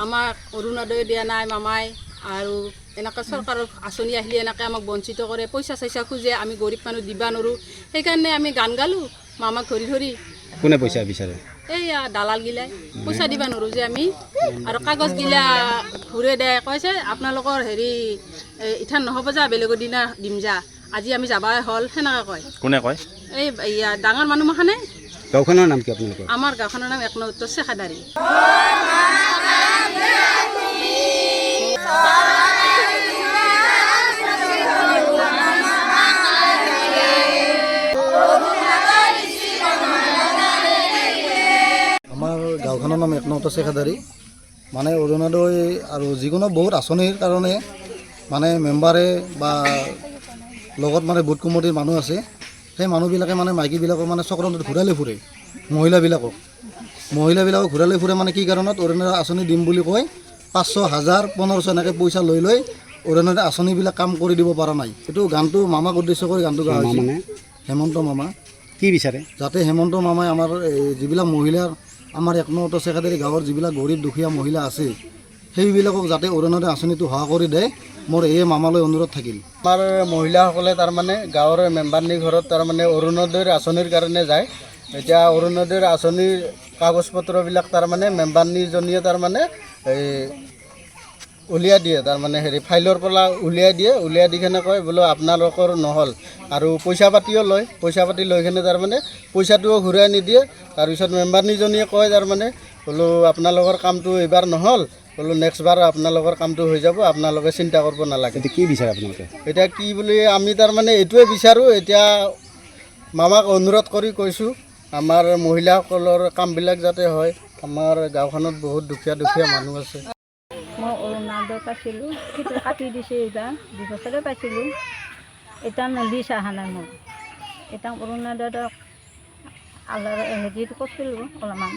আমাক অৰুণোদয় দিয়া নাই মামাই আৰু এনেকৈ চৰকাৰৰ আঁচনি আহিলে এনেকৈ আমাক বঞ্চিত কৰে পইচা চইচা খোজে আমি গৰীব মানুহ দিবা নোৱাৰোঁ সেইকাৰণে আমি গান গালোঁ মামাক ধৰি ধৰি কোনে পইচা বিচাৰে এইয়া দালাল গিলাই পইচা দিবা নোৱাৰোঁ যে আমি আৰু কাগজ গিলা ঘূৰে দে কৈছে আপোনালোকৰ হেৰি ইঠান নহ'ব যা বেলেগৰ দিনা দিম যা আজি আমি যাবাই হ'ল সেনেকৈ কয় কোনে কয় এই ডাঙৰ মানুহ মাখানে গাঁওখনৰ নাম কি আপোনালোকৰ আমাৰ গাঁওখনৰ নাম ১ নং উত্তৰ চেখাদাৰী আমাৰ গাঁওখনৰ নাম ১ নং উত্তৰ চেখাদাৰী মানে অৰুণোদয় আৰু যিকোনো বহুত আঁচনিৰ কাৰণে মানে মেম্বাৰে বা লগত মানে বুথ কমিটিৰ মানুহ আছে সেই মানুহবিলাকে মানে মাইকীবিলাকক মানে চক্ৰান্তত ঘূৰালে ফুৰে মহিলাবিলাকক ঘূৰালে ফুৰে মানে কি কাৰণত অৰুণোদয় আঁচনি দিম বুলি কয় ৫০০, ১০০০, ১৫০০ এনেকৈ পইচা লৈ অৰুণোদয় আঁচনিবিলাক কাম কৰি দিব পৰা নাই এইটো গানটো মামাক উদ্দেশ্য কৰি গানটো গোৱা হৈছে হেমন্ত মামা কি বিচাৰে যাতে হেমন্ত মামাই আমাৰ যিবিলাক মহিলাৰ আমাৰ ১ নং উত্তৰ চেখাদাৰী গাঁৱৰ যিবিলাক গৰীব দুখীয়া মহিলা আছে সেইবিলাকক যাতে অৰুণোদয় আঁচনিটো সহায় কৰি দিয়ে মোৰ এই মামালৈ অনুৰোধ থাকিল আমাৰ মহিলাসকলে তাৰমানে গাঁৱৰ মেম্বাৰনী ঘৰত তাৰমানে অৰুণোদয়ৰ আঁচনিৰ কাৰণে যায় এতিয়া অৰুণোদয়ৰ আঁচনিৰ কাগজ পত্ৰবিলাক তাৰমানে মেম্বাৰনীজনীয়ে তাৰমানে উলিয়াই দিয়ে তাৰমানে হেৰি ফাইলৰ পৰা উলিয়াই দি কিনে কয় বোলো আপোনালোকৰ নহ'ল আৰু পইচা পাতিও লয় পইচা পাতি লৈ কিনে তাৰমানে পইচাটোও ঘূৰাই নিদিয়ে তাৰপিছত মেম্বাৰনীজনীয়ে কয় তাৰমানে বোলো আপোনালোকৰ কামটো এইবাৰ নহ'ল বোলো নেক্সট বাৰ আপোনালোকৰ কামটো হৈ যাব আপোনালোকে চিন্তা কৰিব নালাগে কি বিচাৰে আপোনালোকে এতিয়া কি বুলি আমি তাৰমানে এইটোৱে বিচাৰোঁ এতিয়া মামাক অনুৰোধ কৰি কৈছোঁ আমাৰ মহিলাসকলৰ কামবিলাক যাতে হয় আমাৰ গাঁওখনত বহুত দুখীয়া মানুহ আছে মই অৰুণোদয় পাইছিলোঁ সেইটো কাটি দিছে এইবাৰ 2 বছৰে পাইছিলোঁ এতিয়া লিষ্ট অহা নাই মোৰ এতিয়া অৰুণোদয় হেৰিটো কৰিছিলোঁ অলপমান